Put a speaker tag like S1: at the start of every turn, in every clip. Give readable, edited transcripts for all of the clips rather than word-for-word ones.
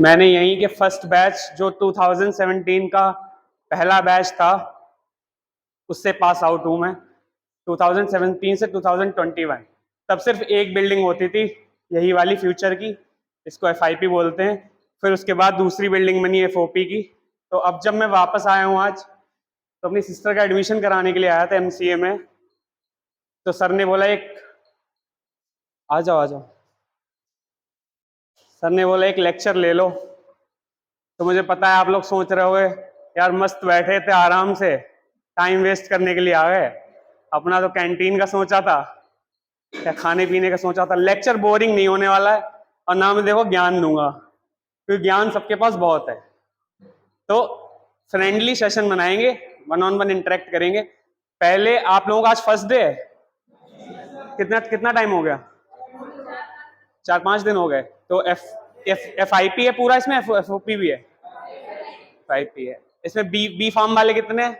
S1: मैंने यहीं के फर्स्ट बैच जो 2017 का पहला बैच था उससे पास आउट हूँ मैं। 2017 से 2021 तब सिर्फ एक बिल्डिंग होती थी, यही वाली फ्यूचर की, इसको FIP बोलते हैं। फिर उसके बाद दूसरी बिल्डिंग बनी FOP की। तो अब जब मैं वापस आया हूँ आज, तो अपनी सिस्टर का एडमिशन कराने के लिए आया था MCA में। तो सर ने बोला आ जाओ सर ने बोला एक लेक्चर ले लो। तो मुझे पता है आप लोग सोच रहे होंगे यार मस्त बैठे थे आराम से, टाइम वेस्ट करने के लिए आ गए, अपना तो कैंटीन का सोचा था या खाने पीने का सोचा था। लेक्चर बोरिंग नहीं होने वाला है और ना मैं देखो ज्ञान दूंगा, क्योंकि ज्ञान सबके पास बहुत है। तो फ्रेंडली सेशन बनाएंगे, 1-on-1 इंटरेक्ट करेंगे। पहले आप लोगों का आज फर्स्ट डे है, कितना टाइम हो गया? 4-5 दिन हो गए। तो FIP है पूरा, इसमें FOP भी है? FIP है। इसमें बी फार्म वाले कितने हैं?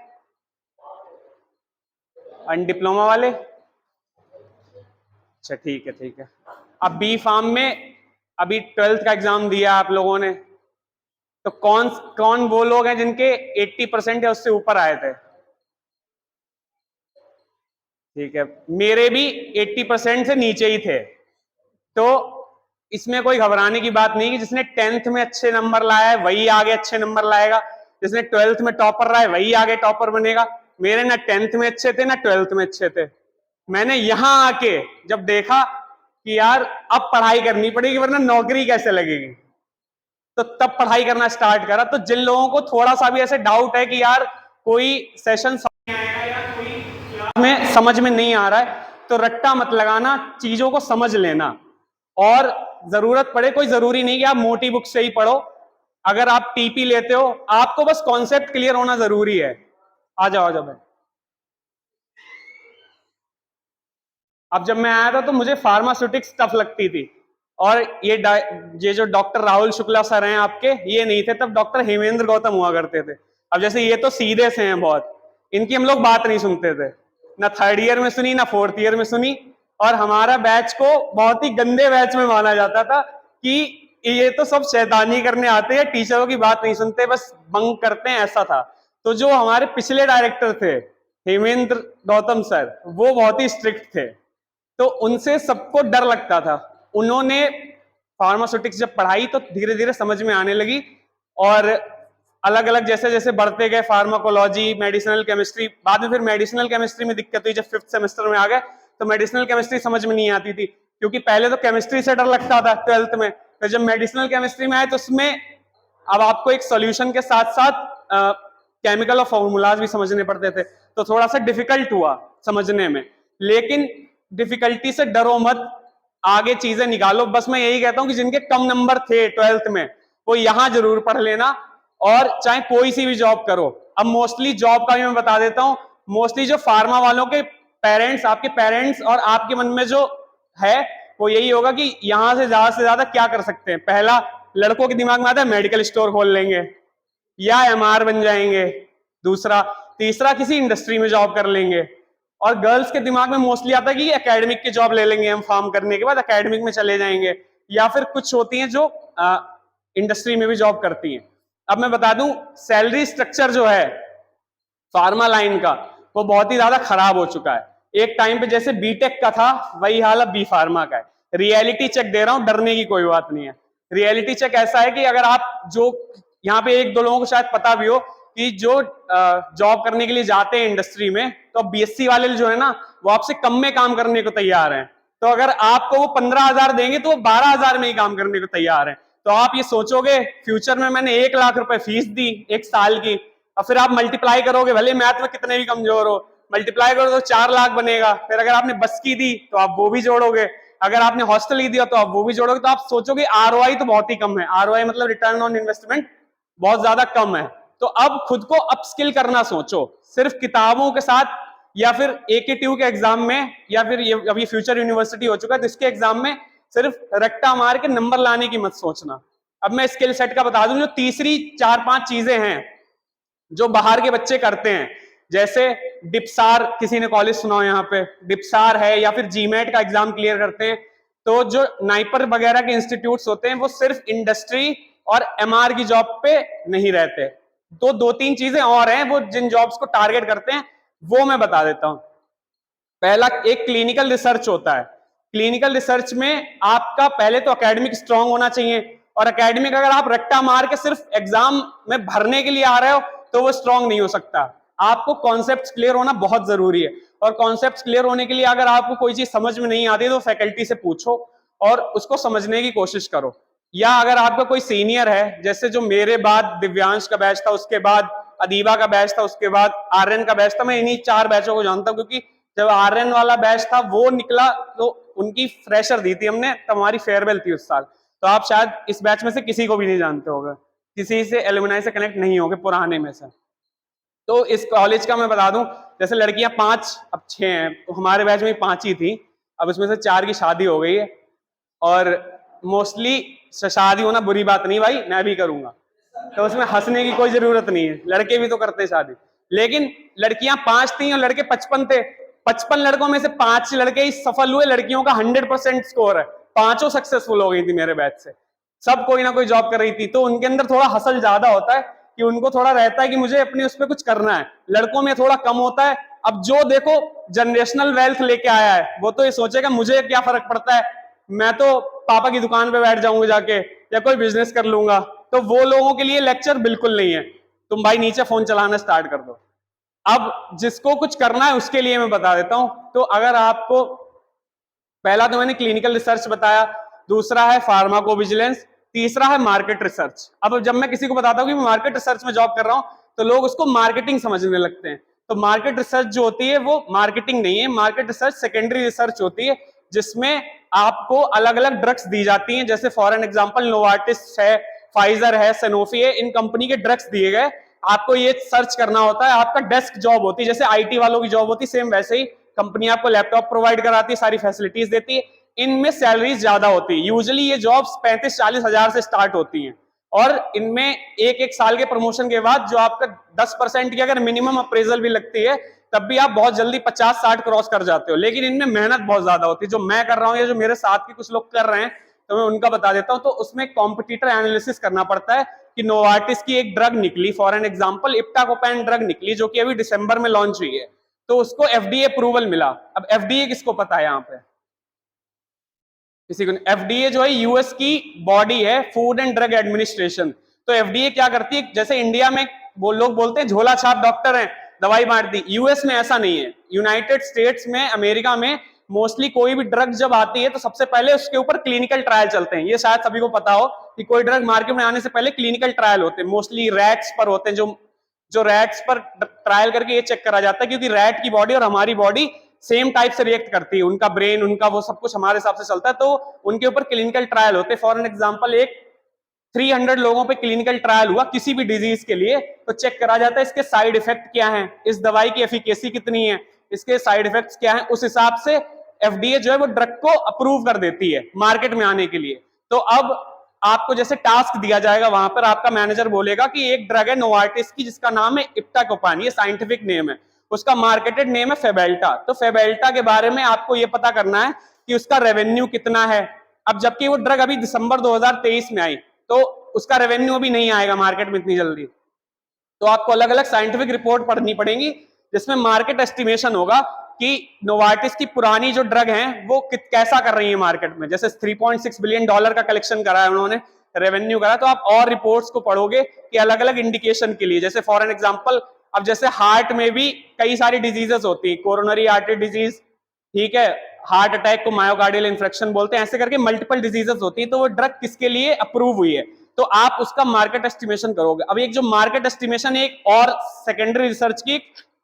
S1: और डिप्लोमा वाले? अच्छा ठीक है। अब बी फार्म में अभी 12th का एग्जाम दिया आप लोगों ने, तो कौन वो लोग हैं जिनके 80% या उससे ऊपर आए थे? ठीक है, मेरे भी 80% से नीचे ही थे। तो इसमें कोई घबराने की बात नहीं कि जिसने 10th में अच्छे नंबर लाया है वही आगे अच्छे नंबर लाएगा, जिसने 12th में टॉपर रहा है वही आगे टॉपर बनेगा। मेरे ना 10th में अच्छे थे ना 12th में अच्छे थे। मैंने यहां आके जब देखा कि यार अब पढ़ाई करनी पड़ेगी वरना नौकरी कैसे लगेगी, तो तब पढ़ाई करना स्टार्ट करा। तो जिन लोगों को थोड़ा सा भी ऐसे डाउट है कि यार कोई सेशन में समझ में नहीं आ रहा है, तो रट्टा मत लगाना, चीजों को समझ लेना। और जरूरत पड़े, कोई जरूरी नहीं कि आप मोटी बुक से ही पढ़ो, अगर आप TP लेते हो आपको बस कॉन्सेप्ट क्लियर होना जरूरी है। आ जाओ भाई। अब जब मैं आया था तो मुझे फार्मास्यूटिक्स टफ लगती थी, और ये जो डॉक्टर राहुल शुक्ला सर हैं आपके, ये नहीं थे तब, डॉक्टर हेमेंद्र गौतम हुआ करते थे। अब जैसे ये तो सीधे से हैं बहुत, इनकी हम लोग बात नहीं सुनते थे, ना 3rd ईयर में सुनी ना 4th ईयर में सुनी। और हमारा बैच को बहुत ही गंदे बैच में माना जाता था कि ये तो सब शैतानी करने आते हैं, टीचरों की बात नहीं सुनते, बस बंक करते हैं, ऐसा था। तो जो हमारे पिछले डायरेक्टर थे हेमेंद्र गौतम सर, वो बहुत ही स्ट्रिक्ट थे, तो उनसे सबको डर लगता था। उन्होंने फार्मास्यूटिक्स जब पढ़ाई तो धीरे धीरे समझ में आने लगी, और अलग अलग जैसे जैसे बढ़ते गए, फार्माकोलॉजी, मेडिसिनल केमिस्ट्री, बाद में फिर मेडिसिनल केमिस्ट्री में दिक्कत हुई जब 5th सेमेस्टर में आ गए, तो मेडिसिनल केमिस्ट्री समझ में नहीं आती थी, क्योंकि पहले तो केमिस्ट्री से डर लगता था 12th में, तो जब मेडिसिनल केमिस्ट्री में आए तो उसमें अब आपको एक सॉल्यूशन के साथ साथ केमिकल और फॉर्मूलाज भी समझने पड़ते थे, तो थोड़ा सा डिफिकल्ट हुआ समझने में। लेकिन डिफिकल्टी से डरो मत, आगे चीजें निकालो। बस मैं यही कहता हूं कि जिनके कम नंबर थे 12th में, वो यहां जरूर पढ़ लेना, और चाहे कोई सी भी जॉब करो। अब मोस्टली जॉब का भी मैं बता देता हूं, मोस्टली जो फार्मा वालों के पेरेंट्स, आपके पेरेंट्स और आपके मन में जो है वो यही होगा कि यहां से ज्यादा क्या कर सकते हैं। पहला लड़कों के दिमाग में आता है मेडिकल स्टोर खोल लेंगे या MR बन जाएंगे, दूसरा, तीसरा किसी इंडस्ट्री में जॉब कर लेंगे, और गर्ल्स के दिमाग में मोस्टली आता है कि एकेडमिक की जॉब ले लेंगे हम, फार्म करने के बाद एकेडमिक में चले जाएंगे, या फिर कुछ होती हैं जो इंडस्ट्री में भी जॉब करती हैं। अब मैं बता दूं, सैलरी स्ट्रक्चर जो है फार्मा लाइन का वो बहुत ही ज्यादा खराब हो चुका है। एक टाइम पे जैसे बीटेक का था वही हाल अब बी फार्मा का है। रियलिटी चेक दे रहा हूं, डरने की कोई बात नहीं है। रियलिटी चेक ऐसा है कि अगर आप, जो यहाँ पे 1-2 लोगों को शायद पता भी हो कि जो जॉब करने के लिए जाते हैं इंडस्ट्री में, तो BSc वाले जो है ना, वो आपसे कम में काम करने को तैयार हैं। तो अगर आपको वो 15,000 देंगे तो वो 12,000 में ही काम करने को तैयार हैं। तो आप ये सोचोगे फ्यूचर में मैंने 1 लाख रुपए फीस दी 1 साल की, और फिर आप मल्टीप्लाई करोगे, भले मैथ में कितने भी कमजोर हो, मल्टीप्लाई करो तो 4 लाख बनेगा। फिर अगर आपने बस की दी तो आप वो भी जोड़ोगे, अगर आपने हॉस्टल ही दिया तो आप वो भी जोड़ोगे, तो आप सोचोगे ROI तो बहुत ही कम है। ROI मतलब रिटर्न ऑन इन्वेस्टमेंट बहुत ज्यादा कम है। तो अब खुद को अपस्किल करना सोचो, सिर्फ किताबों के साथ, या फिर AKTU के एग्जाम में, या फिर ये अभी फ्यूचर यूनिवर्सिटी हो चुका है तो इसके एग्जाम में सिर्फ रट्टा मार के नंबर लाने की मत सोचना। अब मैं स्किल सेट का बता दूं, जो तीसरी 4-5 चीजें हैं जो बाहर के बच्चे करते हैं, जैसे डिप्सार, किसी ने कॉलेज सुना हो यहाँ पे, डिप्सार है, या फिर GMAT का एग्जाम क्लियर करते हैं। तो जो नाइपर वगैरह के इंस्टीट्यूट्स होते हैं वो सिर्फ इंडस्ट्री और एमआर की जॉब पे नहीं रहते। तो दो तीन चीजें और हैं वो जिन जॉब्स को टारगेट करते हैं, वो मैं बता देता हूं। पहला एक क्लिनिकल रिसर्च होता है। क्लिनिकल रिसर्च में आपका पहले तो एकेडमिक स्ट्रांग होना चाहिए, और एकेडमिक अगर आप रट्टा मार के सिर्फ एग्जाम में भरने के लिए आ रहे हो तो वो स्ट्रांग नहीं हो सकता। आपको कॉन्सेप्ट्स क्लियर होना बहुत जरूरी है, और कॉन्सेप्ट्स क्लियर होने के लिए अगर आपको कोई चीज समझ में नहीं आती तो फैकल्टी से पूछो और उसको समझने की कोशिश करो। या अगर आपका कोई सीनियर है, जैसे जो मेरे बाद दिव्यांश का बैच था, उसके बाद अदीबा का बैच था, उसके बाद आर्यन का बैच था, मैं इन्हीं 4 बैचों को जानता हूं, क्योंकि जब आर्यन वाला बैच था वो निकला तो उनकी फ्रेशर दी थी हमने, तब हमारी फेयरवेल थी उस साल। तो आप शायद इस बैच में से किसी को भी नहीं जानते होगे, किसी से एलुमनाई से कनेक्ट नहीं होगे पुराने में से। तो इस कॉलेज का मैं बता दूं, जैसे लड़कियां 5 अब 6 हैं, तो हमारे बैच में 5 ही थी, अब इसमें से 4 की शादी हो गई है। और मोस्टली शादी होना बुरी बात नहीं भाई, मैं भी करूंगा, तो उसमें हंसने की कोई जरूरत नहीं है, लड़के भी तो करते हैं शादी। लेकिन लड़कियां 5 थी और लड़के 55 थे। 55 लड़कों में से 5 लड़के ही सफल हुए, लड़कियों का 100% स्कोर है, 5 सक्सेसफुल हो गई थी मेरे बैच से, सब कोई ना कोई जॉब कर रही थी। तो उनके अंदर थोड़ा हसल ज्यादा होता है कि उनको थोड़ा रहता है कि मुझे अपने उस पर कुछ करना है, लड़कों में थोड़ा कम होता है। अब जो देखो जनरेशनल वेल्थ लेके आया है वो तो ये सोचेगा मुझे क्या फर्क पड़ता है, मैं तो पापा की दुकान पे बैठ जाऊंगा जाके या कोई बिजनेस कर लूंगा। तो वो लोगों के लिए लेक्चर बिल्कुल नहीं है, तुम भाई नीचे फोन चलाना स्टार्ट कर दो। अब जिसको कुछ करना है उसके लिए मैं बता देता हूं। तो अगर आपको, पहला तो मैंने क्लिनिकल रिसर्च बताया, दूसरा है फार्माकोविजिलेंस, तीसरा है मार्केट रिसर्च। अब जब मैं किसी को बताता हूं कि मैं मार्केट रिसर्च में जॉब कर रहा हूं तो लोग उसको मार्केटिंग समझने लगते हैं। तो मार्केट रिसर्च जो होती है वो मार्केटिंग नहीं है, मार्केट रिसर्च सेकेंडरी रिसर्च होती है, जिसमें आपको अलग अलग ड्रग्स दी जाती हैं। जैसे फॉर एन एग्जांपल नोवार्टिस है, फाइजर है, सैनोफी है, इन कंपनी के ड्रग्स दिए गए, आपको ये सर्च करना होता है। आपका डेस्क जॉब होती है, जैसे आईटी वालों की जॉब होती है, सेम वैसे ही कंपनी आपको लैपटॉप प्रोवाइड कराती है, सारी फैसिलिटीज देती है। इनमें सैलरीज ज्यादा होती है, यूजुअली ये जॉब्स 35-40 हजार से स्टार्ट होती हैं, और इनमें एक साल के प्रमोशन के बाद जो आपका 10% की अगर मिनिमम अप्रेजल भी लगती है तब भी आप बहुत जल्दी 50-60 क्रॉस कर जाते हो। लेकिन इनमें मेहनत बहुत ज्यादा होती है, जो मैं कर रहा हूँ या जो मेरे साथ के कुछ लोग कर रहे हैं तो मैं उनका बता देता हूँ। तो उसमें कॉम्पिटिटर एनालिसिस करना पड़ता है कि नोवार्टिस की एक ड्रग निकली, फॉर एन एग्जांपल इप्टाकोपैन ड्रग निकली जो कि अभी दिसंबर में लॉन्च हुई है, तो उसको एफडीए अप्रूवल मिला। अब एफडीए किसको पता है यहाँ पे, किसी को? एफडीए जो है यूएस की बॉडी है, फूड एंड ड्रग एडमिनिस्ट्रेशन। तो एफडीए क्या करती है, जैसे इंडिया में वो लोग बोलते हैं झोला छाप डॉक्टर हैं, दवाई बांट दी, यूएस में ऐसा नहीं है। यूनाइटेड स्टेट्स में, अमेरिका में मोस्टली कोई भी ड्रग जब आती है तो सबसे पहले उसके ऊपर क्लिनिकल ट्रायल चलते हैं। ये शायद सभी को पता हो कि कोई ड्रग मार्केट में आने से पहले क्लिनिकल ट्रायल होते हैं, मोस्टली रैट्स पर होते हैं, जो रैट्स पर ट्रायल करके ये चेक करा जाता है, क्योंकि रैट की बॉडी और हमारी बॉडी सेम टाइप से रिएक्ट करती है, उनका ब्रेन, उनका वो सब कुछ हमारे हिसाब से चलता है, तो उनके ऊपर क्लिनिकल ट्रायल होते हैं। फॉर एन एग्जांपल एक 300 लोगों पे क्लिनिकल ट्रायल हुआ किसी भी डिजीज के लिए, तो चेक करा जाता है इसके साइड इफेक्ट क्या हैं, इस दवाई की एफिकेसी कितनी है, इसके साइड इफेक्ट्स क्या हैं, उस हिसाब से एफडीए जो है वो ड्रग को अप्रूव कर देती है मार्केट में आने के लिए। तो अब आपको जैसे टास्क दिया जाएगा, वहां पर आपका मैनेजर बोलेगा कि एक ड्रग है नोवार्टिस की जिसका नाम है इप्टाकोपान, ये साइंटिफिक नेम है, उसका मार्केटेड नेम है फेबेल्टा। तो फेबेल्टा के बारे में आपको ये पता करना है कि उसका रेवेन्यू कितना है। अब जबकि वो ड्रग अभी दिसंबर 2023 में आई, तो उसका रेवेन्यू अभी नहीं आएगा मार्केट में इतनी जल्दी, तो आपको अलग अलग साइंटिफिक रिपोर्ट पढ़नी पड़ेगी जिसमें मार्केट एस्टिमेशन होगा कि नोवार्टिस की पुरानी जो ड्रग है वो कैसा कर रही है मार्केट में। जैसे $3.6 बिलियन का कलेक्शन करा है उन्होंने, रेवेन्यू करा, तो आप और रिपोर्ट्स को पढ़ोगे कि अलग अलग इंडिकेशन के लिए, जैसे फॉर एन एग्जांपल अब जैसे हार्ट में भी कई सारी डिजीजेस होती है, कोरोनरी आर्टरी डिजीज, ठीक है, हार्ट अटैक को मायोकार्डियल इन्फेक्शन बोलते हैं, ऐसे करके मल्टीपल डिजीजेस होती है, तो वो ड्रग किसके लिए अप्रूव हुई है, तो आप उसका मार्केट एस्टिमेशन करोगे। अब एक जो मार्केट एस्टिमेशन एक और सेकेंडरी रिसर्च की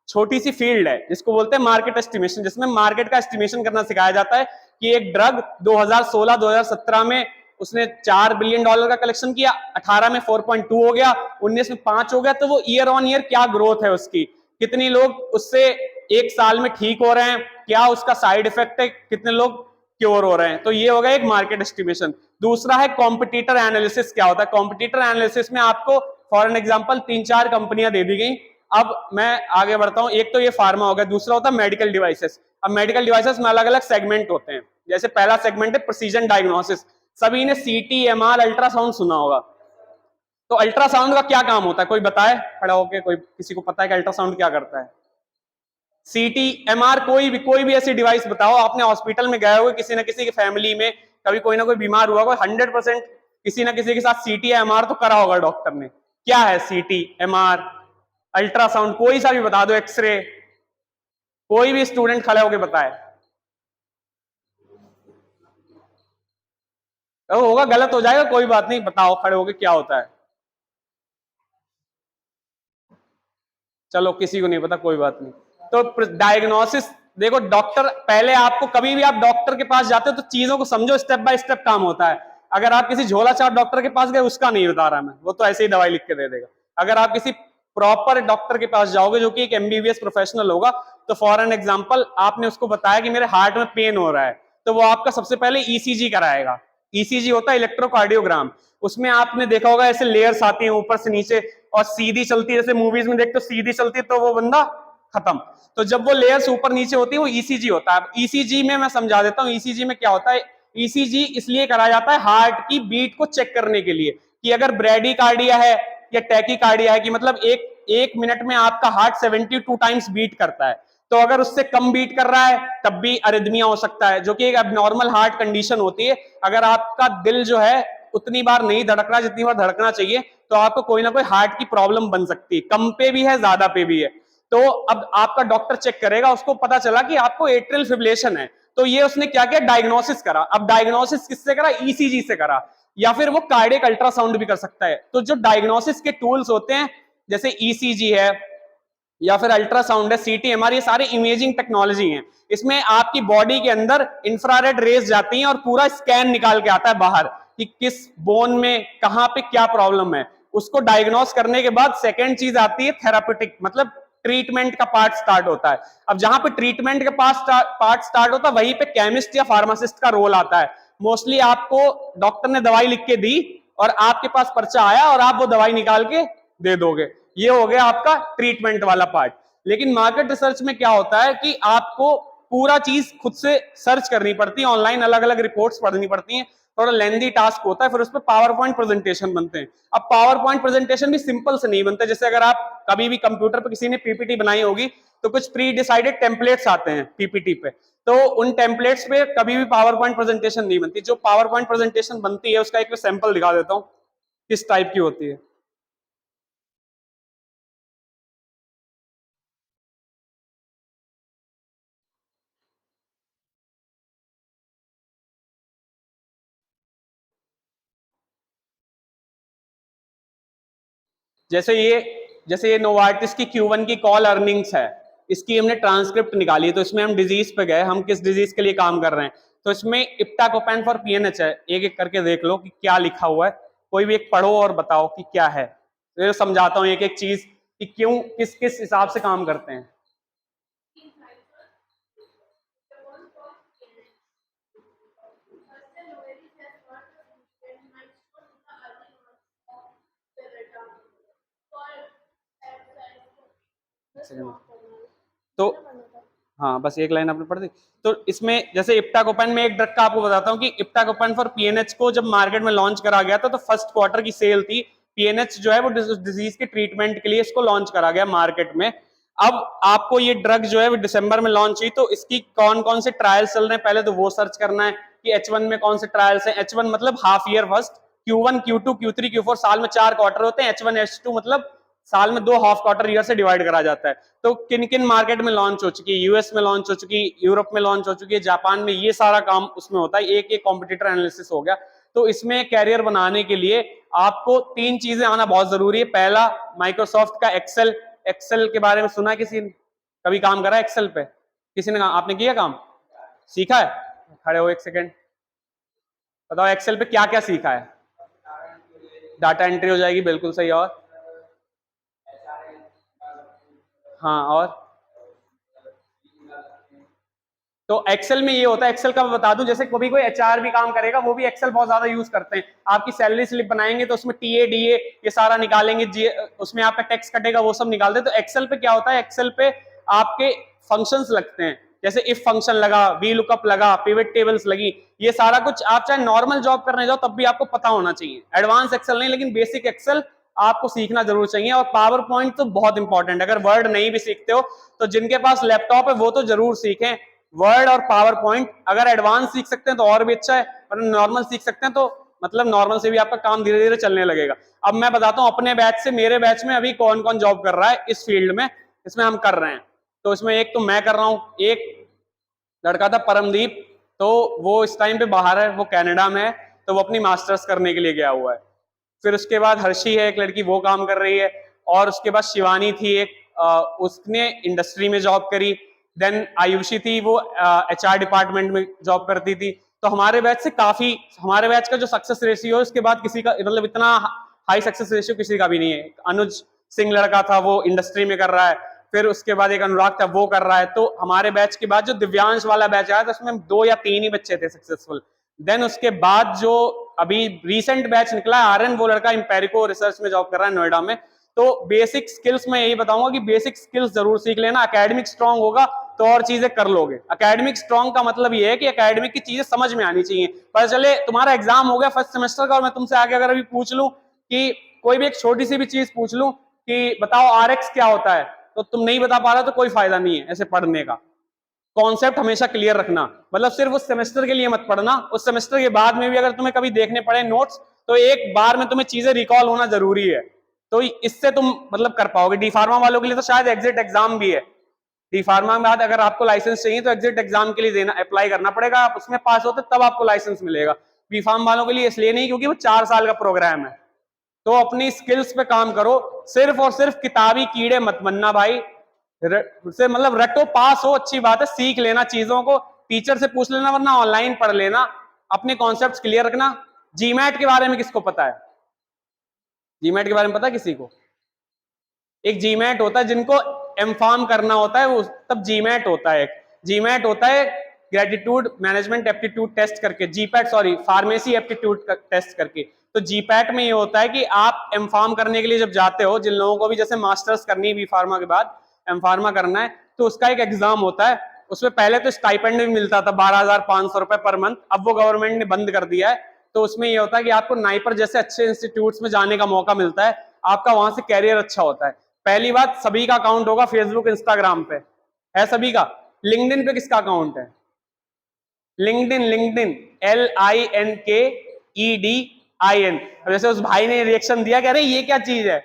S1: छोटी सी फील्ड है जिसको बोलते हैं मार्केट एस्टिमेशन, जिसमें मार्केट का एस्टिमेशन करना सिखाया जाता है कि एक ड्रग 2016-2017 में उसने $4 बिलियन का कलेक्शन किया, 18 में 4.2 हो गया, 19 में 5 हो गया, तो वो ईयर ऑन ईयर क्या ग्रोथ है उसकी, कितने लोग उससे एक साल में ठीक हो रहे हैं, क्या उसका साइड इफेक्ट है, कितने लोग क्योर हो रहे हैं, तो ये होगा एक मार्केट एस्टिमेशन। दूसरा है कॉम्पिटिटर एनालिसिस। क्या होता है कॉम्पिटिटर एनालिसिस में, आपको फॉर एन एग्जांपल 3-4 कंपनियां दे दी गई, अब मैं आगे बढ़ता हूं, एक तो ये फार्मा हो गया, दूसरा होता है मेडिकल डिवाइसेस। अब मेडिकल डिवाइसेस में अलग अलग सेगमेंट होते हैं, जैसे पहला सेगमेंट है प्रिसीजन डायग्नोसिस, सभी ने सीटी, एमआर, अल्ट्रासाउंड सुना होगा, तो अल्ट्रासाउंड का क्या काम होता है, कोई बताए खड़ा होके, कोई किसी को पता है कि अल्ट्रासाउंड क्या करता है? सीटी, एमआर, कोई भी ऐसी डिवाइस बताओ, आपने हॉस्पिटल में गए हो किसी ना किसी की फैमिली में, कभी कोई ना कोई बीमार हुआ, कोई 100% किसी ना किसी के साथ सीटी या एमआर तो करा होगा डॉक्टर ने। क्या है सीटी, एमआर, अल्ट्रासाउंड, कोई सा भी बता दो, एक्सरे, कोई भी स्टूडेंट खड़े होके बताए। तो होगा, गलत हो जाएगा, कोई बात नहीं, बताओ खड़े होके क्या होता है। चलो किसी को नहीं पता, कोई बात नहीं। तो डायग्नोसिस देखो, डॉक्टर पहले आपको, कभी भी आप डॉक्टर के पास जाते हो तो चीजों को समझो, स्टेप बाय स्टेप काम होता है। अगर आप किसी झोला छाप डॉक्टर के पास गए, उसका नहीं बता रहा मैं, वो तो ऐसे ही दवाई लिख के दे देगा। अगर आप किसी प्रॉपर डॉक्टर के पास जाओगे जो कि एक एमबीबीएस प्रोफेशनल होगा, तो फॉर एन एग्जांपल आपने उसको बताया कि मेरे हार्ट में पेन हो रहा है, तो वो आपका सबसे पहले ईसीजी कराएगा। ईसीजी होता है इलेक्ट्रोकार्डियोग्राम। उसमें आपने देखा होगा ऐसे लेयर्स आती हैं ऊपर से नीचे और सीधी चलती है, जैसे मूवीज में देखते हो सीधी चलती है तो वो बंदा खत्म। तो जब वो लेयर्स ऊपर नीचे होती है वो ईसीजी होता है। ईसीजी में मैं समझा देता हूँ, ईसीजी में क्या होता है। ईसीजी इसलिए कराया जाता है हार्ट की बीट को चेक करने के लिए, कि अगर ब्रेडिकार्डिया है या टैकीकार्डिया है, कि मतलब एक मिनट में आपका हार्ट 72 टाइम्स बीट करता है, तो अगर उससे कम बीट कर रहा है तब भी अरिदमिया हो सकता है, जो कि एक एबनॉर्मल हार्ट कंडीशन होती है। अगर आपका दिल जो है उतनी बार नहीं धड़क रहा जितनी बार धड़कना चाहिए, तो आपको कोई ना कोई हार्ट की प्रॉब्लम बन सकती है, कम पे भी है ज्यादा पे भी है। तो अब आपका डॉक्टर चेक करेगा, उसको पता चला कि आपको एट्रियल फिब्रिलेशन है, तो ये उसने क्या किया, डायग्नोसिस करा। अब डायग्नोसिस किससे करा, ईसीजी से करा, या फिर वो कार्डियक अल्ट्रासाउंड भी कर सकता है। तो जो डायग्नोसिस के टूल्स होते हैं, जैसे ईसीजी है या फिर अल्ट्रासाउंड है, सीटीएमआर, ये सारे इमेजिंग टेक्नोलॉजी हैं। इसमें आपकी बॉडी के अंदर इंफ्रारेड रेज जाती हैं और पूरा स्कैन निकाल के आता है बाहर कि किस बोन में कहां पे क्या प्रॉब्लम है। उसको डायग्नोस करने के बाद सेकेंड चीज आती है थेरापेटिक, मतलब ट्रीटमेंट का पार्ट स्टार्ट होता है। अब जहां पे ट्रीटमेंट का पार्ट स्टार्ट होता है, वहीं पे केमिस्ट या फार्मासिस्ट का रोल आता है। मोस्टली आपको डॉक्टर ने दवाई लिख के दी और आपके पास पर्चा आया और आप वो दवाई निकाल के दे दोगे, ये हो गया आपका ट्रीटमेंट वाला पार्ट। लेकिन मार्केट रिसर्च में क्या होता है कि आपको पूरा चीज खुद से सर्च करनी पड़ती है, ऑनलाइन अलग अलग रिपोर्ट्स पढ़नी पड़ती हैं, थोड़ा लेंदी टास्क होता है, फिर उस पर पावर पॉइंट प्रेजेंटेशन बनते हैं। अब पावर पॉइंट प्रेजेंटेशन भी सिंपल से नहीं बनते, जैसे अगर आप कभी भी कंप्यूटर पर किसी ने पीपीटी बनाई होगी तो कुछ प्री डिसाइडेड टेम्पलेट्स आते हैं पीपीटी पे, तो उन टेम्पलेट्स पे कभी भी पावर पॉइंट प्रेजेंटेशन नहीं बनती। जो पावर पॉइंट प्रेजेंटेशन बनती है उसका एक सैंपल दिखा देता हूँ किस टाइप की होती है। जैसे ये नोवार्टिस की Q1 की कॉल अर्निंग्स है, इसकी हमने ट्रांसक्रिप्ट निकाली, तो इसमें हम डिजीज पे गए, हम किस डिजीज के लिए काम कर रहे हैं। तो इसमें इप्टाकोपेन फॉर पीएनएच है, एक एक करके देख लो कि क्या लिखा हुआ है, कोई भी एक पढ़ो और बताओ कि क्या है। तो समझाता हूँ एक एक चीज कि क्यों किस किस हिसाब से काम करते हैं। तो हाँ, बस एक लाइन आपने पढ़ दी। तो इसमें जैसे इप्टाकोपेन में एक ड्रग का आपको बताता हूँ कि इप्टाकोपेन फॉर पीएनएच को जब मार्केट में लॉन्च करा गया था तो फर्स्ट क्वार्टर की सेल थी। पीएनएच जो है वो डिजीज के ट्रीटमेंट के लिए इसको लॉन्च करा गया मार्केट में। अब आपको ये ड्रग जो है वो दिसंबर में लॉन्च हुई, तो इसकी कौन कौन से ट्रायल्स चल रहे हैं पहले तो वो सर्च करना है कि H1 में कौन से ट्रायल्स हैं। H1 मतलब half year first, Q1 Q2 Q3 Q4 साल में 4 क्वार्टर होते हैं। H1 H2 मतलब साल में 2 हाफ क्वार्टर ईयर से डिवाइड करा जाता है। तो किन किन मार्केट में लॉन्च हो चुकी है, यूएस में लॉन्च हो चुकी, यूरोप में लॉन्च हो चुकी है, जापान में, ये सारा काम उसमें होता है। एक एक कॉम्पिटिटर एनालिसिस हो गया। तो इसमें कैरियर बनाने के लिए आपको 3 चीजें आना बहुत जरूरी है। पहला, माइक्रोसॉफ्ट का एक्सेल। एक्सेल के बारे में सुना है किसी ने, कभी काम करा है एक्सेल पे किसी ने? आपने किया काम, सीखा है? खड़े हो एक सेकेंड, बताओ एक्सेल पे क्या क्या सीखा है? डाटा एंट्री हो जाएगी, बिल्कुल सही। और हाँ, और तो एक्सेल में ये होता है, एक्सेल का मैं बता दूं, जैसे कभी कोई एचआर भी काम करेगा वो भी एक्सेल बहुत ज्यादा यूज करते हैं। आपकी सैलरी स्लिप बनाएंगे तो उसमें टीए डीए ये सारा निकालेंगे, उसमें आपका टैक्स कटेगा, वो सब निकालते हैं। तो एक्सेल पे क्या होता है, एक्सेल पे आपके फंक्शंस लगते हैं, जैसे इफ फंक्शन लगा, वी लुकअप लगा, पिवट टेबल्स लगी, ये सारा कुछ आप चाहे नॉर्मल जॉब करने जाओ तब भी आपको पता होना चाहिए। एडवांस एक्सेल नहीं, लेकिन बेसिक एक्सेल आपको सीखना जरूर चाहिए। और पावर पॉइंट तो बहुत इंपॉर्टेंट है, अगर वर्ड नहीं भी सीखते हो तो जिनके पास लैपटॉप है वो तो जरूर सीखें वर्ड और पावर पॉइंट। अगर एडवांस सीख सकते हैं तो और भी अच्छा है, और नॉर्मल सीख सकते हैं तो मतलब नॉर्मल से भी आपका काम धीरे धीरे चलने लगेगा। अब मैं बताता हूँ अपने बैच से, मेरे बैच में अभी कौन कौन जॉब कर रहा है इस फील्ड में, इसमें हम कर रहे हैं। तो इसमें एक तो मैं कर रहा हूँ, एक लड़का था परमदीप, तो वो इस टाइम पे बाहर है, वो कनाडा में है, तो वो अपनी मास्टर्स करने के लिए गया हुआ है। फिर उसके बाद हर्षी है एक लड़की, वो काम कर रही है। और उसके बाद शिवानी थी एक, उसने इंडस्ट्री में जॉब करी। देन आयुषी थी, वो HR डिपार्टमेंट में जॉब करती थी। तो हमारे बैच से काफी, हमारे बैच का जो सक्सेस रेशियो है उसके बाद किसी का मतलब इतना हाई सक्सेस रेशियो किसी का भी नहीं है। अनुज सिंह लड़का था, वो इंडस्ट्री में कर रहा है। फिर उसके बाद एक अनुराग था, वो कर रहा है। तो हमारे बैच के बाद जो दिव्यांश वाला बैच आया था उसमें 2 या 3 ही बच्चे थे सक्सेसफुल। देन उसके बाद जो अभी रिसेंट बैच निकला है आर्यन, वो लड़का इंपेरिको रिसर्च में जॉब कर रहा है नोएडा में। तो बेसिक स्किल्स मैं यही बताऊंगा कि बेसिक स्किल्स जरूर सीख लेना। एकेडमिक स्ट्रांग होगा तो और चीजें कर लोगे। एकेडमिक स्ट्रांग का मतलब ये है कि एकेडमिक की चीजें समझ में आनी चाहिए। पता चले तुम्हारा एग्जाम हो गया फर्स्ट सेमेस्टर का और मैं तुमसे आगे अगर अभी पूछ लूं कि कोई भी एक छोटी सी भी चीज पूछ लूं कि बताओ RX क्या होता है, तो तुम नहीं बता पा रहे तो कोई फायदा नहीं है ऐसे पढ़ने का। कॉन्सेप्ट हमेशा क्लियर रखना, मतलब सिर्फ उस सेमेस्टर के लिए मत पढ़ना, उस सेमेस्टर के बाद में भी अगर तुम्हें कभी देखने पड़े नोट्स तो एक बार में तुम्हें चीजें रिकॉल होना जरूरी है। तो इससे तुम मतलब कर पाओगे। डी फार्मा वालों के लिए तो शायद एग्जिट एग्जाम भी है। डी फार्मा के बाद अगर आपको लाइसेंस चाहिए तो एग्जिट एग्जाम के लिए देना, अप्लाई करना पड़ेगा, आप उसमें पास होते तब आपको लाइसेंस मिलेगा। बी फार्म वालों के लिए इसलिए नहीं क्योंकि वो 4 साल का प्रोग्राम है। तो अपनी स्किल्स पे काम करो, सिर्फ और सिर्फ किताबी कीड़े मत बनना भाई। से मतलब रटो, पास हो अच्छी बात है, सीख लेना चीजों को, टीचर से पूछ लेना वरना ऑनलाइन पढ़ लेना, अपने कॉन्सेप्ट्स क्लियर रखना। जीमैट के बारे में किसको पता है? जीमैट के बारे में पता है किसी को? एक जीमैट होता है, जिनको एमफार्म करना होता है वो तब जीमैट होता है। जीमैट होता है ग्रेटिट्यूड मैनेजमेंट एप्टीट्यूड टेस्ट करके, GPAT sorry pharmacy aptitude test करके। तो जीपैट में ये होता है कि आप एमफार्म करने के लिए जब जाते हो, जिन लोगों को भी जैसे मास्टर्स करनी है बी फार्मा के बाद एम फार्मा करना है, तो उसका एक एग्जाम होता है। उसमें पहले तो स्टाइपेंड भी मिलता था 12,500 रुपए पर मंथ, अब वो गवर्नमेंट ने बंद कर दिया है। तो उसमें ये होता है कि आपको नाइपर जैसे अच्छे इंस्टीट्यूट्स में जाने का मौका मिलता है, आपका वहां से कैरियर अच्छा होता है। पहली बात, सभी का अकाउंट होगा फेसबुक इंस्टाग्राम पे, है सभी का। लिंक्डइन पे किसका अकाउंट है? LinkedIn, LinkedIn LINKEDIN। जैसे उस भाई ने रिएक्शन दिया कि अरे ये क्या चीज है,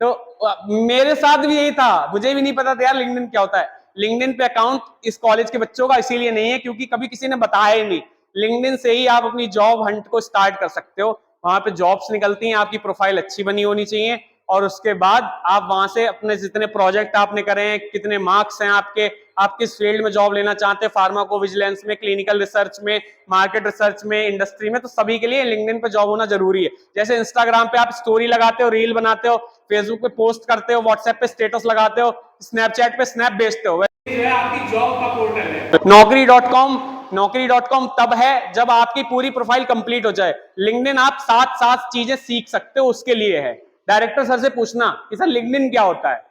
S1: तो मेरे साथ भी यही था, मुझे भी नहीं पता था यार लिंक्डइन क्या होता है। लिंक्डइन पे अकाउंट इस कॉलेज के बच्चों का इसीलिए नहीं है क्योंकि कभी किसी ने बताया ही नहीं। लिंक्डइन से ही आप अपनी जॉब हंट को स्टार्ट कर सकते हो, वहां पे जॉब्स निकलती हैं, आपकी प्रोफाइल अच्छी बनी होनी चाहिए, और उसके बाद आप वहां से अपने जितने प्रोजेक्ट आपने करे हैं, कितने मार्क्स हैं आपके, आप किस फील्ड में जॉब लेना चाहते हैं, फार्माकोविजिलेंस में, क्लिनिकल रिसर्च में, मार्केट रिसर्च में, इंडस्ट्री में, तो सभी के लिए लिंक्डइन पे जॉब होना जरूरी है। जैसे इंस्टाग्राम पे आप स्टोरी लगाते हो, रील बनाते हो, फेसबुक पे पोस्ट करते हो, व्हाट्सएप पे स्टेटस लगाते हो, स्नैपचैट पे स्नैप भेजते हो, जो है आपकी जॉब का पोर्टल है नौकरी.com। नौकरी.com तब है जब आपकी पूरी प्रोफाइल कंप्लीट हो जाए। लिंक्डइन आप साथ साथ चीजें सीख सकते हो, उसके लिए है। डायरेक्टर सर से पूछना कि सर लिंक्डइन क्या होता है।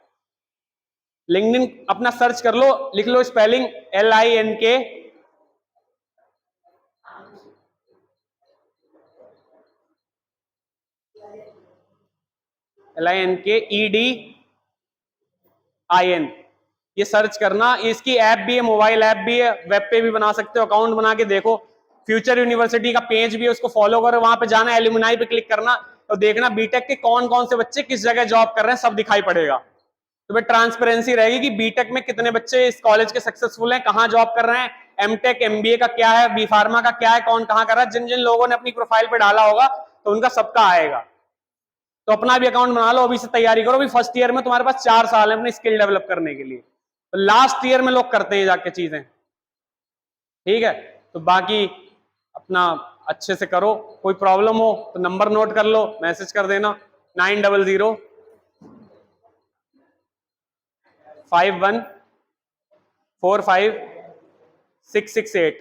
S1: लिंक्डइन अपना सर्च कर लो, लिख लो स्पेलिंग LINKEDIN, ये सर्च करना। इसकी ऐप भी है, मोबाइल ऐप भी है, वेब पे भी बना सकते हो, अकाउंट बना के देखो। फ्यूचर यूनिवर्सिटी का पेज भी है, उसको फॉलो करो, वहां पे जाना, एलुमनाई पे क्लिक करना, तो देखना बीटेक के कौन कौन से बच्चे किस जगह जॉब कर रहे हैं, सब दिखाई पड़ेगा। तो ट्रांसपेरेंसी रहेगी कि बीटेक में कितने बच्चे इस कॉलेज के सक्सेसफुल हैं, कहां जॉब कर रहे हैं, एमटेक एमबीए का क्या है, बी फार्मा का क्या है, कौन कहां कर रहा है। जिन जिन लोगों ने अपनी प्रोफाइल पे डाला होगा तो उनका सबका आएगा। तो अपना भी अकाउंट बना लो, अभी से तैयारी करो। अभी फर्स्ट ईयर में तुम्हारे पास 4 साल है अपनी स्किल डेवलप करने के लिए, तो लास्ट ईयर में लोग करते हैं जाके चीजें, ठीक है। तो बाकी अपना अच्छे से करो, कोई प्रॉब्लम हो तो नंबर नोट कर लो, मैसेज कर देना 9005145668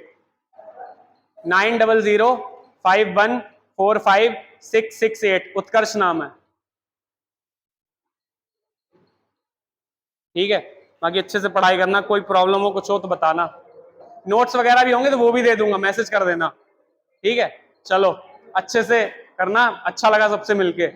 S1: 9005145668। उत्कर्ष नाम है, ठीक है। बाकी अच्छे से पढ़ाई करना, कोई प्रॉब्लम हो कुछ हो तो बताना। नोट्स वगैरह भी होंगे तो वो भी दे दूंगा, मैसेज कर देना, ठीक है। चलो अच्छे से करना, अच्छा लगा सबसे मिलके।